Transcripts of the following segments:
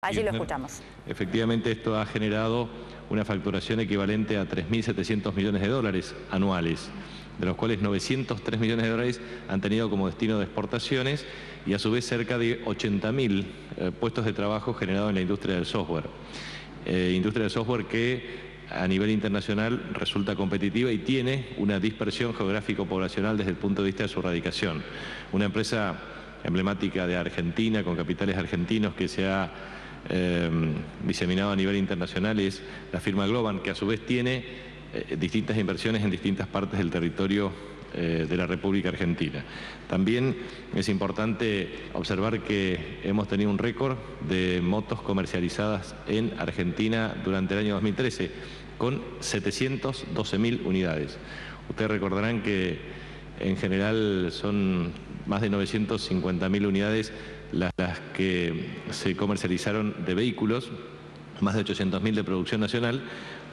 Allí lo escuchamos. Efectivamente, esto ha generado una facturación equivalente a 3.700 millones de dólares anuales, de los cuales 903 millones de dólares han tenido como destino de exportaciones y a su vez cerca de 80.000 puestos de trabajo generados en la industria del software. Industria del software que a nivel internacional resulta competitiva y tiene una dispersión geográfico-poblacional desde el punto de vista de su radicación. Una empresa emblemática de Argentina, con capitales argentinos, que se ha diseminado a nivel internacional es la firma Globant, que a su vez tiene distintas inversiones en distintas partes del territorio de la República Argentina. También es importante observar que hemos tenido un récord de motos comercializadas en Argentina durante el año 2013, con 712.000 unidades. Ustedes recordarán que en general son más de 950.000 unidades las que se comercializaron de vehículos, más de 800.000 de producción nacional,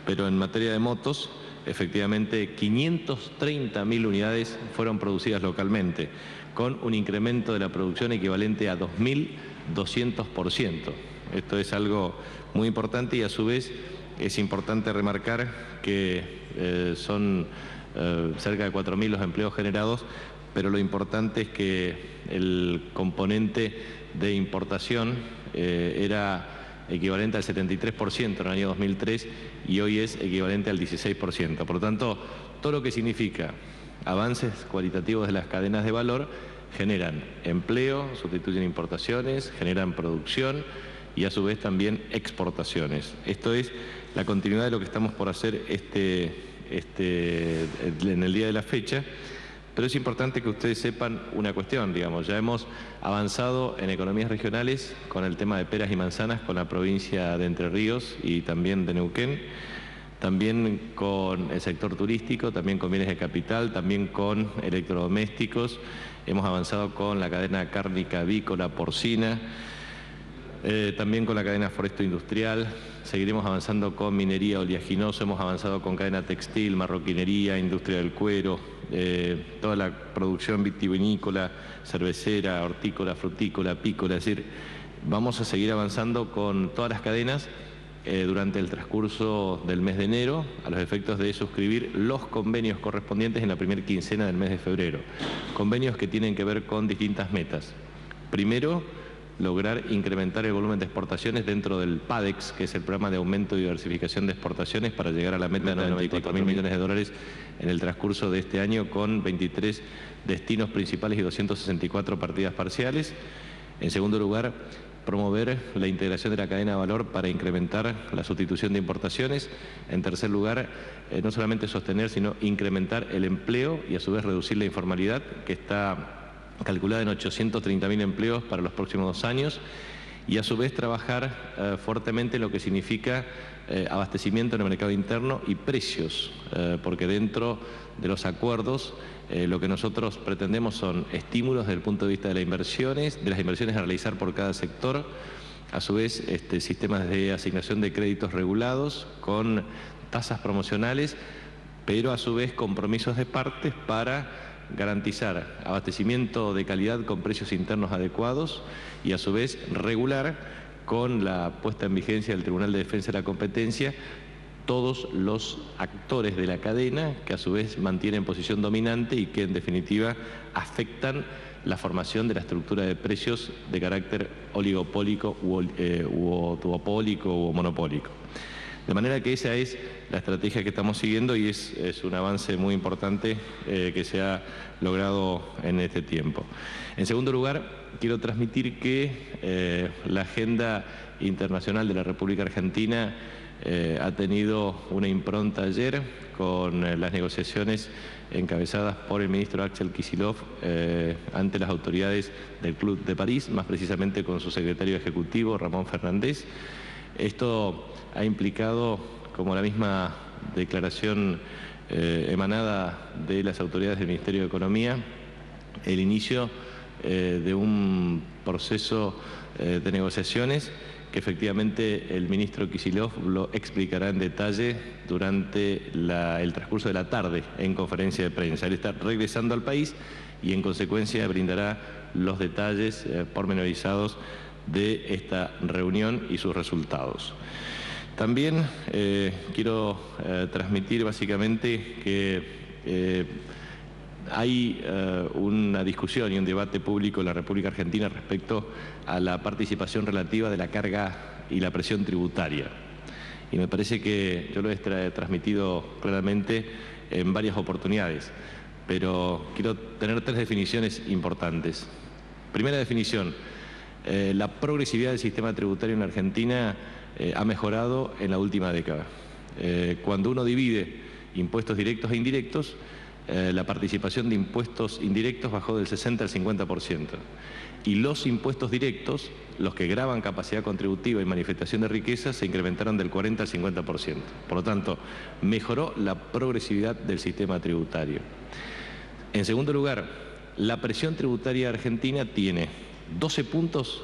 pero en materia de motos, efectivamente 530.000 unidades fueron producidas localmente, con un incremento de la producción equivalente a 2.200%. Esto es algo muy importante y a su vez es importante remarcar que son cerca de 4.000 los empleos generados, pero lo importante es que el componente de importación era equivalente al 73% en el año 2003 y hoy es equivalente al 16%. Por lo tanto, todo lo que significa avances cualitativos de las cadenas de valor generan empleo, sustituyen importaciones, generan producción y a su vez también exportaciones. Esto es la continuidad de lo que estamos por hacer en el día de la fecha. Pero es importante que ustedes sepan una cuestión, digamos, ya hemos avanzado en economías regionales con el tema de peras y manzanas con la provincia de Entre Ríos y también de Neuquén, también con el sector turístico, también con bienes de capital, también con electrodomésticos, hemos avanzado con la cadena cárnica, avícola, porcina, también con la cadena foresto-industrial, seguiremos avanzando con minería oleaginosa, hemos avanzado con cadena textil, marroquinería, industria del cuero, toda la producción vitivinícola, cervecera, hortícola, frutícola, apícola, es decir, vamos a seguir avanzando con todas las cadenas durante el transcurso del mes de enero, a los efectos de suscribir los convenios correspondientes en la primera quincena del mes de febrero. Convenios que tienen que ver con distintas metas. Primero, lograr incrementar el volumen de exportaciones dentro del PADEX, que es el programa de aumento y diversificación de exportaciones, para llegar a la meta de 94.000 millones de dólares en el transcurso de este año, con 23 destinos principales y 264 partidas parciales. En segundo lugar, promover la integración de la cadena de valor para incrementar la sustitución de importaciones. En tercer lugar, no solamente sostener, sino incrementar el empleo y a su vez reducir la informalidad, que está calculada en 830.000 empleos para los próximos 2 años, y a su vez trabajar fuertemente en lo que significa abastecimiento en el mercado interno y precios, porque dentro de los acuerdos lo que nosotros pretendemos son estímulos desde el punto de vista de las inversiones a realizar por cada sector, a su vez sistemas de asignación de créditos regulados con tasas promocionales, pero a su vez compromisos de partes para garantizar abastecimiento de calidad con precios internos adecuados y a su vez regular con la puesta en vigencia del Tribunal de Defensa de la Competencia todos los actores de la cadena que a su vez mantienen posición dominante y que en definitiva afectan la formación de la estructura de precios de carácter oligopólico u duopólico o monopólico. De manera que esa es la estrategia que estamos siguiendo y es un avance muy importante que se ha logrado en este tiempo. En segundo lugar, quiero transmitir que la agenda internacional de la República Argentina ha tenido una impronta ayer con las negociaciones encabezadas por el ministro Axel Kicillof ante las autoridades del Club de París, más precisamente con su secretario ejecutivo, Ramón Fernández. Esto ha implicado, como la misma declaración emanada de las autoridades del Ministerio de Economía, el inicio de un proceso de negociaciones que efectivamente el ministro Kicillof lo explicará en detalle durante el transcurso de la tarde en conferencia de prensa. Él está regresando al país y en consecuencia brindará los detalles pormenorizados de esta reunión y sus resultados. También quiero transmitir básicamente que hay una discusión y un debate público en la República Argentina respecto a la participación relativa de la carga y la presión tributaria. Y me parece que yo lo he transmitido claramente en varias oportunidades, pero quiero tener tres definiciones importantes. Primera definición, la progresividad del sistema tributario en Argentina ha mejorado en la última década. Cuando uno divide impuestos directos e indirectos, la participación de impuestos indirectos bajó del 60 al 50%. Y los impuestos directos, los que gravan capacidad contributiva y manifestación de riqueza, se incrementaron del 40 al 50%. Por lo tanto, mejoró la progresividad del sistema tributario. En segundo lugar, la presión tributaria argentina tiene 12 puntos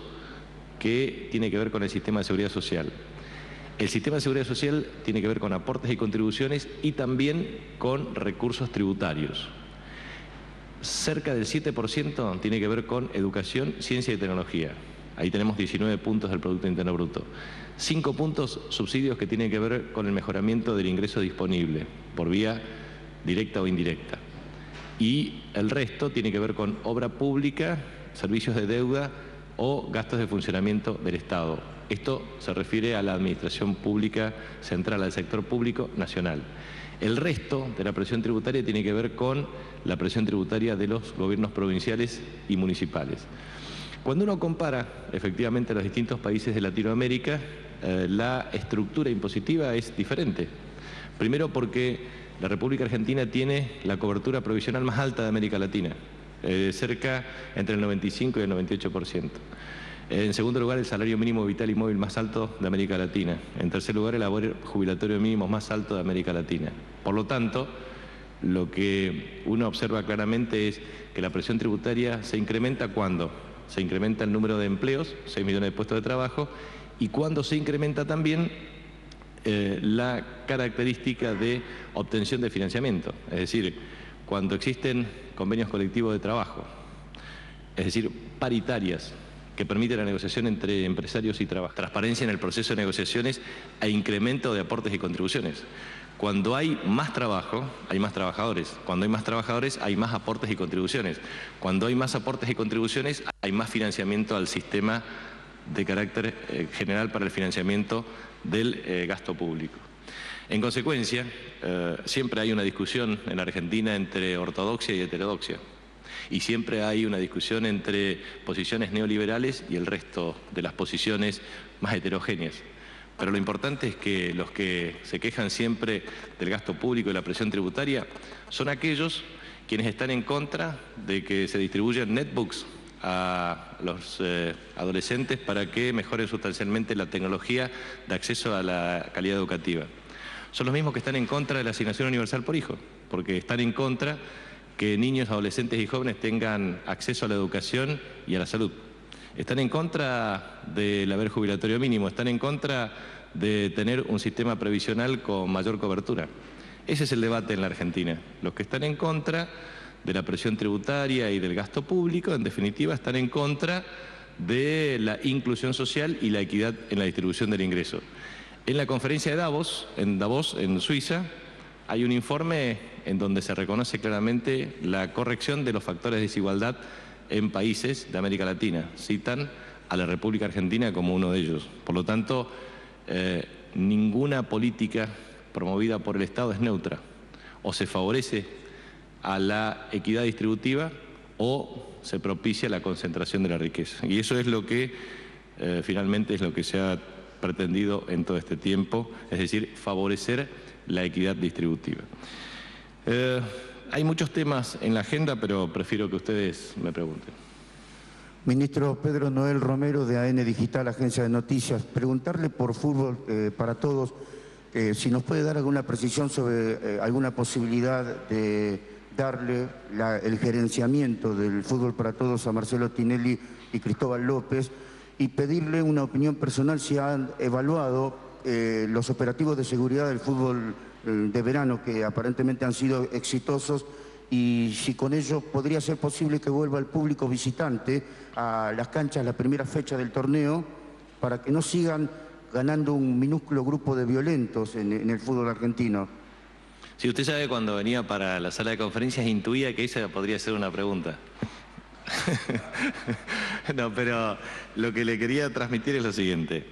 que tiene que ver con el sistema de seguridad social. El sistema de seguridad social tiene que ver con aportes y contribuciones y también con recursos tributarios. Cerca del 7% tiene que ver con educación, ciencia y tecnología. Ahí tenemos 19 puntos del Producto Interno Bruto. 5 puntos subsidios que tienen que ver con el mejoramiento del ingreso disponible, por vía directa o indirecta. Y el resto tiene que ver con obra pública, servicios de deuda o gastos de funcionamiento del Estado. Esto se refiere a la administración pública central, al sector público nacional. El resto de la presión tributaria tiene que ver con la presión tributaria de los gobiernos provinciales y municipales. Cuando uno compara efectivamente los distintos países de Latinoamérica, la estructura impositiva es diferente. Primero porque la República Argentina tiene la cobertura provisional más alta de América Latina, cerca entre el 95 y el 98%. En segundo lugar, el salario mínimo vital y móvil más alto de América Latina. En tercer lugar, el haber jubilatorio mínimo más alto de América Latina. Por lo tanto, lo que uno observa claramente es que la presión tributaria se incrementa cuando se incrementa el número de empleos, 6 millones de puestos de trabajo, y cuando se incrementa también la característica de obtención de financiamiento. Es decir, cuando existen convenios colectivos de trabajo, es decir, paritarias, que permite la negociación entre empresarios y trabajadores, transparencia en el proceso de negociaciones e incremento de aportes y contribuciones. Cuando hay más trabajo, hay más trabajadores. Cuando hay más trabajadores, hay más aportes y contribuciones. Cuando hay más aportes y contribuciones, hay más financiamiento al sistema de carácter general para el financiamiento del gasto público. En consecuencia, siempre hay una discusión en Argentina entre ortodoxia y heterodoxia. Y siempre hay una discusión entre posiciones neoliberales y el resto de las posiciones más heterogéneas. Pero lo importante es que los que se quejan siempre del gasto público y la presión tributaria son aquellos quienes están en contra de que se distribuyan netbooks a los adolescentes para que mejoren sustancialmente la tecnología de acceso a la calidad educativa. Son los mismos que están en contra de la asignación universal por hijo, porque están en contra que niños, adolescentes y jóvenes tengan acceso a la educación y a la salud. Están en contra del haber jubilatorio mínimo, están en contra de tener un sistema previsional con mayor cobertura. Ese es el debate en la Argentina. Los que están en contra de la presión tributaria y del gasto público, en definitiva, están en contra de la inclusión social y la equidad en la distribución del ingreso. En la conferencia de Davos, en Suiza, hay un informe en donde se reconoce claramente la corrección de los factores de desigualdad en países de América Latina. Citan a la República Argentina como uno de ellos. Por lo tanto, ninguna política promovida por el Estado es neutra. O se favorece a la equidad distributiva o se propicia la concentración de la riqueza. Y eso es lo que finalmente es lo que se ha pretendido en todo este tiempo, es decir, favorecer la equidad distributiva. Hay muchos temas en la agenda, pero prefiero que ustedes me pregunten. Ministro Pedro Noel Romero, de AN Digital, Agencia de Noticias. Preguntarle por Fútbol para Todos, si nos puede dar alguna precisión sobre alguna posibilidad de darle el gerenciamiento del Fútbol para Todos a Marcelo Tinelli y Cristóbal López, y pedirle una opinión personal si han evaluado los operativos de seguridad del fútbol de verano, que aparentemente han sido exitosos, y si con ello podría ser posible que vuelva el público visitante a las canchas la primera fecha del torneo, para que no sigan ganando un minúsculo grupo de violentos en el fútbol argentino. Si usted sabe, cuando venía para la sala de conferencias intuía que esa podría ser una pregunta. No, pero lo que le quería transmitir es lo siguiente.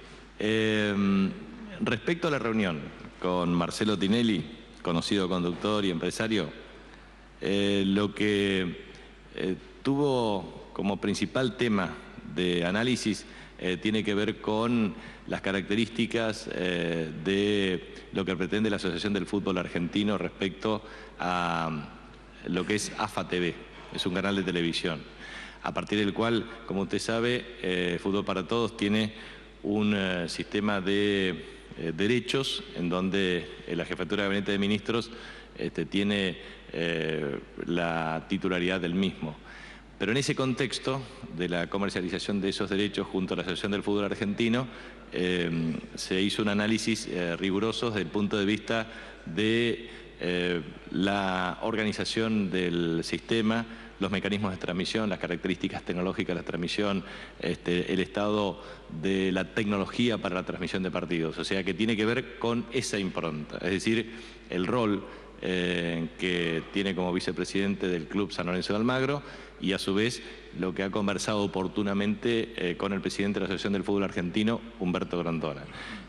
Respecto a la reunión con Marcelo Tinelli, conocido conductor y empresario, lo que tuvo como principal tema de análisis tiene que ver con las características de lo que pretende la Asociación del Fútbol Argentino respecto a lo que es AFA TV. Es un canal de televisión, a partir del cual, como usted sabe, Fútbol para Todos tiene un sistema de derechos en donde la Jefatura de Gabinete de Ministros tiene la titularidad del mismo. Pero en ese contexto de la comercialización de esos derechos junto a la Asociación del Fútbol Argentino, se hizo un análisis riguroso desde el punto de vista de la organización del sistema, los mecanismos de transmisión, las características tecnológicas de la transmisión, el estado de la tecnología para la transmisión de partidos. O sea, que tiene que ver con esa impronta, es decir, el rol que tiene como vicepresidente del Club San Lorenzo de Almagro y a su vez lo que ha conversado oportunamente con el presidente de la Asociación del Fútbol Argentino, Humberto Grondona.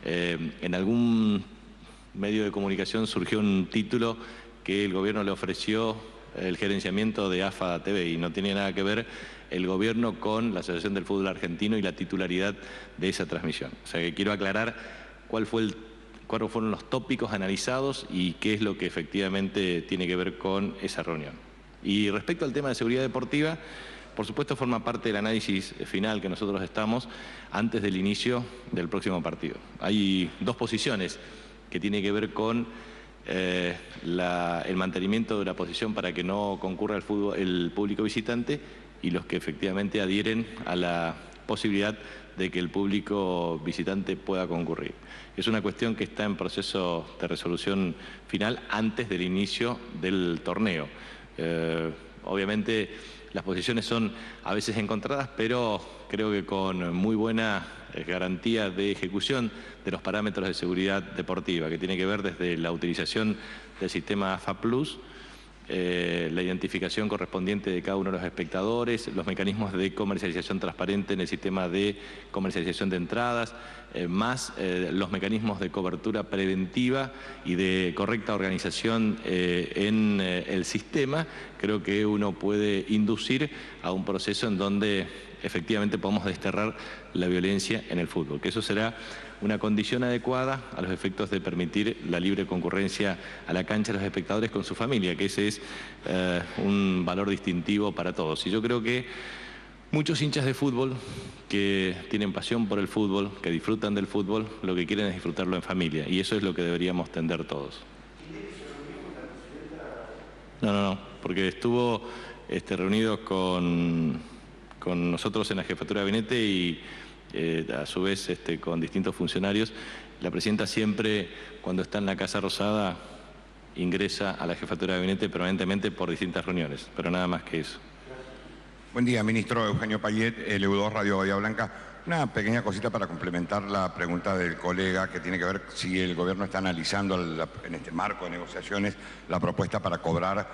En algún medio de comunicación surgió un título que el gobierno le ofreció el gerenciamiento de AFA TV y no tiene nada que ver el gobierno con la Asociación del Fútbol Argentino y la titularidad de esa transmisión. O sea que quiero aclarar cuáles fueron los tópicos analizados y qué es lo que efectivamente tiene que ver con esa reunión. Y respecto al tema de seguridad deportiva, por supuesto forma parte del análisis final que nosotros estamos antes del inicio del próximo partido. Hay dos posiciones que tienen que ver con el mantenimiento de la posición para que no concurra el público visitante y los que efectivamente adhieren a la posibilidad de que el público visitante pueda concurrir. Es una cuestión que está en proceso de resolución final antes del inicio del torneo. Obviamente las posiciones son a veces encontradas, pero creo que con muy buena garantía de ejecución de los parámetros de seguridad deportiva, que tiene que ver desde la utilización del sistema AFA Plus, la identificación correspondiente de cada uno de los espectadores, los mecanismos de comercialización transparente en el sistema de comercialización de entradas, más los mecanismos de cobertura preventiva y de correcta organización en el sistema. Creo que uno puede inducir a un proceso en donde efectivamente podamos desterrar la violencia en el fútbol, que eso será una condición adecuada a los efectos de permitir la libre concurrencia a la cancha de los espectadores con su familia, que ese es un valor distintivo para todos. Y yo creo que muchos hinchas de fútbol que tienen pasión por el fútbol, que disfrutan del fútbol, lo que quieren es disfrutarlo en familia, y eso es lo que deberíamos tender todos. No, porque estuvo reunido con nosotros en la Jefatura de Gabinete y a su vez con distintos funcionarios. La presidenta siempre, cuando está en la Casa Rosada, ingresa a la Jefatura de Gabinete permanentemente por distintas reuniones, pero nada más que eso. Buen día, ministro. Eugenio Payet, LU2 Radio Bahía Blanca. Una pequeña cosita para complementar la pregunta del colega, que tiene que ver si el gobierno está analizando en este marco de negociaciones la propuesta para cobrar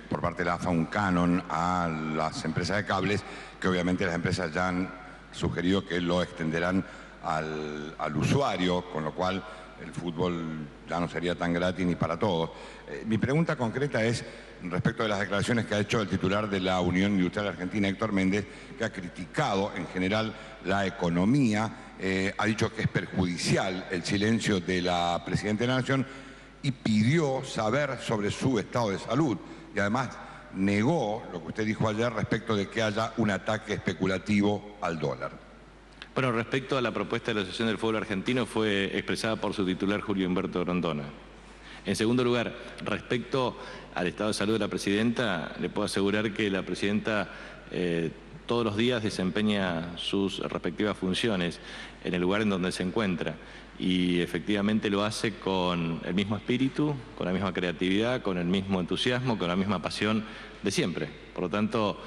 por parte de la AFA un canon a las empresas de cables, que obviamente las empresas ya han sugerido que lo extenderán al usuario, con lo cual el fútbol ya no sería tan gratis ni para todos. Mi pregunta concreta es respecto de las declaraciones que ha hecho el titular de la Unión Industrial Argentina, Héctor Méndez, que ha criticado en general la economía, ha dicho que es perjudicial el silencio de la Presidenta de la Nación y pidió saber sobre su estado de salud. Y además negó lo que usted dijo ayer respecto de que haya un ataque especulativo al dólar. Bueno, respecto a la propuesta de la Asociación del Fútbol Argentino, fue expresada por su titular Julio Humberto Grondona. En segundo lugar, respecto al estado de salud de la Presidenta, le puedo asegurar que la Presidenta todos los días desempeña sus respectivas funciones en el lugar en donde se encuentra. Y efectivamente lo hace con el mismo espíritu, con la misma creatividad, con el mismo entusiasmo, con la misma pasión de siempre. Por lo tanto,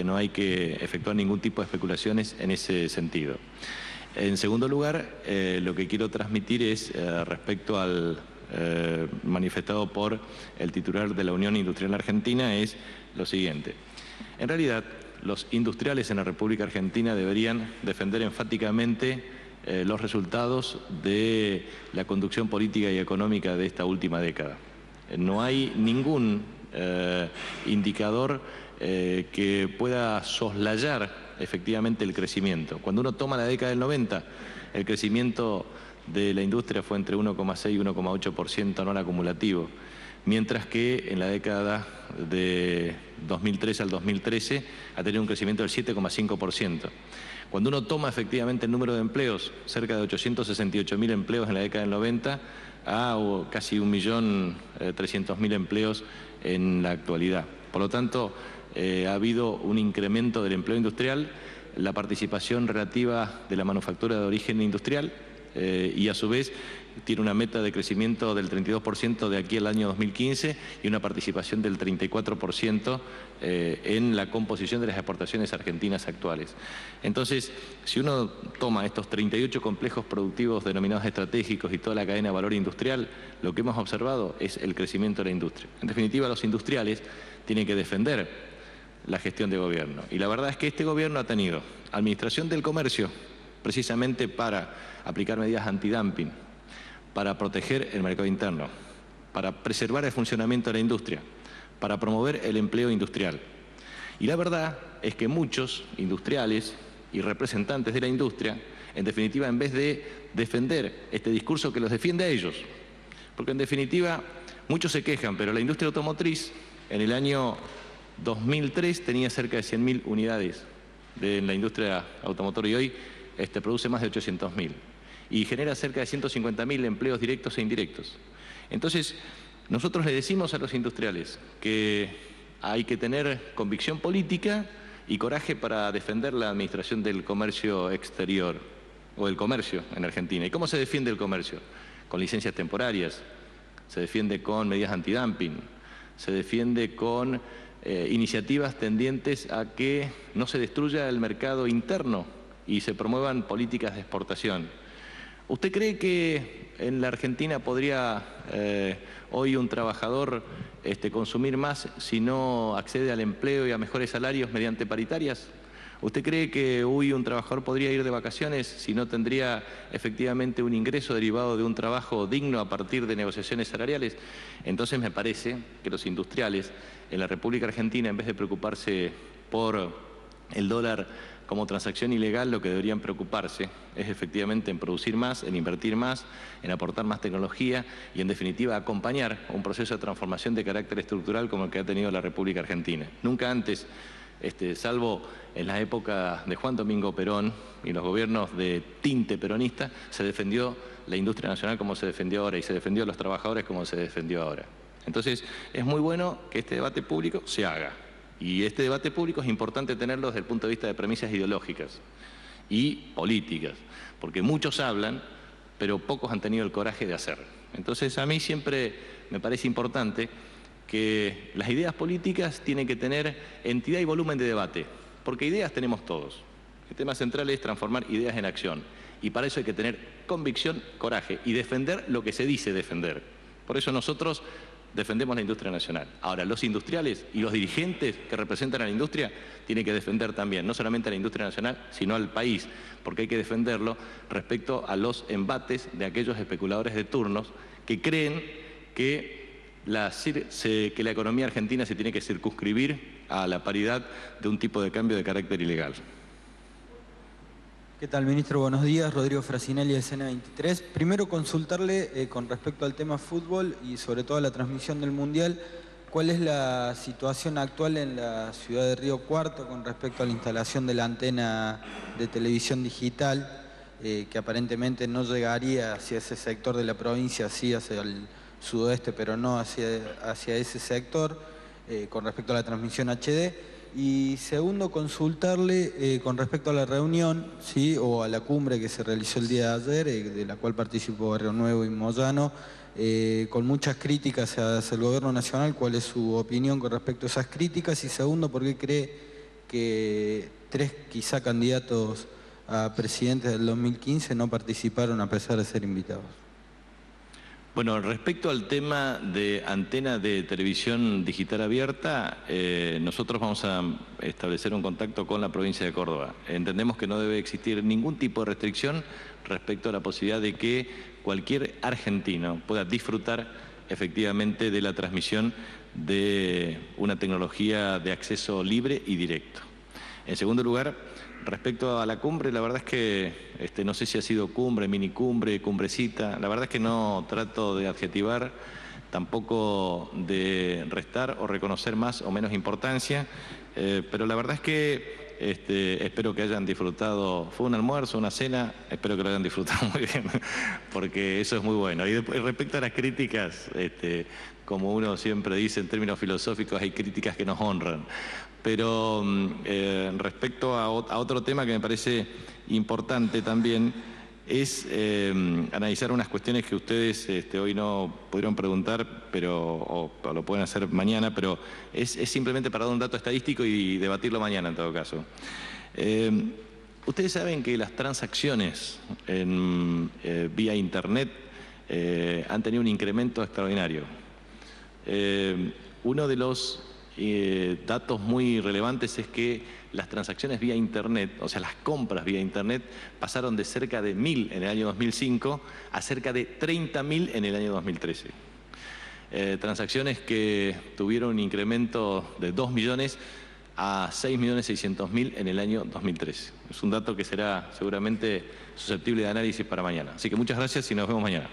no hay que efectuar ningún tipo de especulaciones en ese sentido. En segundo lugar, lo que quiero transmitir es respecto al manifestado por el titular de la Unión Industrial Argentina, es lo siguiente. En realidad, los industriales en la República Argentina deberían defender enfáticamente los resultados de la conducción política y económica de esta última década. No hay ningún indicador que pueda soslayar efectivamente el crecimiento. Cuando uno toma la década del 90, el crecimiento de la industria fue entre 1,6 y 1,8% anual acumulativo, mientras que en la década de 2003 al 2013 ha tenido un crecimiento del 7,5%. Cuando uno toma efectivamente el número de empleos, cerca de 868.000 empleos en la década del 90, a casi 1.300.000 empleos en la actualidad. Por lo tanto, ha habido un incremento del empleo industrial, la participación relativa de la manufactura de origen industrial y a su vez tiene una meta de crecimiento del 32% de aquí al año 2015 y una participación del 34% en la composición de las exportaciones argentinas actuales. Entonces, si uno toma estos 38 complejos productivos denominados estratégicos y toda la cadena de valor industrial, lo que hemos observado es el crecimiento de la industria. En definitiva, los industriales tienen que defender la gestión de gobierno. Y la verdad es que este gobierno ha tenido administración del comercio precisamente para aplicar medidas antidumping, para proteger el mercado interno, para preservar el funcionamiento de la industria, para promover el empleo industrial. Y la verdad es que muchos industriales y representantes de la industria, en definitiva, en vez de defender este discurso que los defiende a ellos, porque en definitiva muchos se quejan, pero la industria automotriz en el año 2003 tenía cerca de 100.000 unidades de la industria automotor y hoy produce más de 800.000 y genera cerca de 150.000 empleos directos e indirectos. Entonces, nosotros le decimos a los industriales que hay que tener convicción política y coraje para defender la administración del comercio exterior o el comercio en Argentina. ¿Y cómo se defiende el comercio? Con licencias temporarias, se defiende con medidas antidumping, se defiende con iniciativas tendientes a que no se destruya el mercado interno y se promuevan políticas de exportación. ¿Usted cree que en la Argentina podría hoy un trabajador consumir más si no accede al empleo y a mejores salarios mediante paritarias? ¿Usted cree que hoy un trabajador podría ir de vacaciones si no tendría efectivamente un ingreso derivado de un trabajo digno a partir de negociaciones salariales? Entonces me parece que los industriales en la República Argentina, en vez de preocuparse por el dólar como transacción ilegal, lo que deberían preocuparse es efectivamente en producir más, en invertir más, en aportar más tecnología y en definitiva acompañar un proceso de transformación de carácter estructural como el que ha tenido la República Argentina. Nunca antes, salvo en la época de Juan Domingo Perón y los gobiernos de tinte peronista, se defendió la industria nacional como se defendió ahora y se defendió a los trabajadores como se defendió ahora. Entonces, es muy bueno que este debate público se haga. Y este debate público es importante tenerlo desde el punto de vista de premisas ideológicas y políticas, porque muchos hablan, pero pocos han tenido el coraje de hacer. Entonces, a mí siempre me parece importante que las ideas políticas tienen que tener entidad y volumen de debate, porque ideas tenemos todos. El tema central es transformar ideas en acción, y para eso hay que tener convicción, coraje y defender lo que se dice defender. Por eso nosotros defendemos la industria nacional. Ahora, los industriales y los dirigentes que representan a la industria tienen que defender también, no solamente a la industria nacional, sino al país, porque hay que defenderlo respecto a los embates de aquellos especuladores de turnos que creen que la economía argentina se tiene que circunscribir a la paridad de un tipo de cambio de carácter ilegal. ¿Qué tal, ministro? Buenos días. Rodrigo Frasinelli, de CN23. Primero, consultarle con respecto al tema fútbol y sobre todo a la transmisión del Mundial, ¿cuál es la situación actual en la ciudad de Río Cuarto con respecto a la instalación de la antena de televisión digital, que aparentemente no llegaría hacia ese sector de la provincia, sí hacia el sudoeste, pero no hacia ese sector, con respecto a la transmisión HD? Y segundo, consultarle con respecto a la reunión, ¿sí? O a la cumbre que se realizó el día de ayer, de la cual participó Barrio Nuevo y Moyano, con muchas críticas hacia el gobierno nacional. ¿Cuál es su opinión con respecto a esas críticas? Y segundo, ¿por qué cree que 3 quizá candidatos a presidentes del 2015 no participaron a pesar de ser invitados? Bueno, respecto al tema de antena de televisión digital abierta, nosotros vamos a establecer un contacto con la provincia de Córdoba. Entendemos que no debe existir ningún tipo de restricción respecto a la posibilidad de que cualquier argentino pueda disfrutar efectivamente de la transmisión de una tecnología de acceso libre y directo. En segundo lugar, respecto a la cumbre, la verdad es que no sé si ha sido cumbre, minicumbre, cumbrecita. La verdad es que no trato de adjetivar, tampoco de restar o reconocer más o menos importancia, pero la verdad es que espero que hayan disfrutado. Fue un almuerzo, una cena, espero que lo hayan disfrutado muy bien, porque eso es muy bueno. Y después, respecto a las críticas, como uno siempre dice en términos filosóficos, hay críticas que nos honran. Pero respecto a otro tema que me parece importante también, es analizar unas cuestiones que ustedes hoy no pudieron preguntar, o lo pueden hacer mañana, pero es simplemente para dar un dato estadístico y debatirlo mañana en todo caso. Ustedes saben que las transacciones vía Internet han tenido un incremento extraordinario. Uno de los datos muy relevantes es que las transacciones vía Internet, o sea, las compras vía Internet, pasaron de cerca de 1.000 en el año 2005 a cerca de 30.000 en el año 2013. Transacciones que tuvieron un incremento de 2 millones a 6.600.000 en el año 2013. Es un dato que será seguramente susceptible de análisis para mañana. Así que muchas gracias y nos vemos mañana.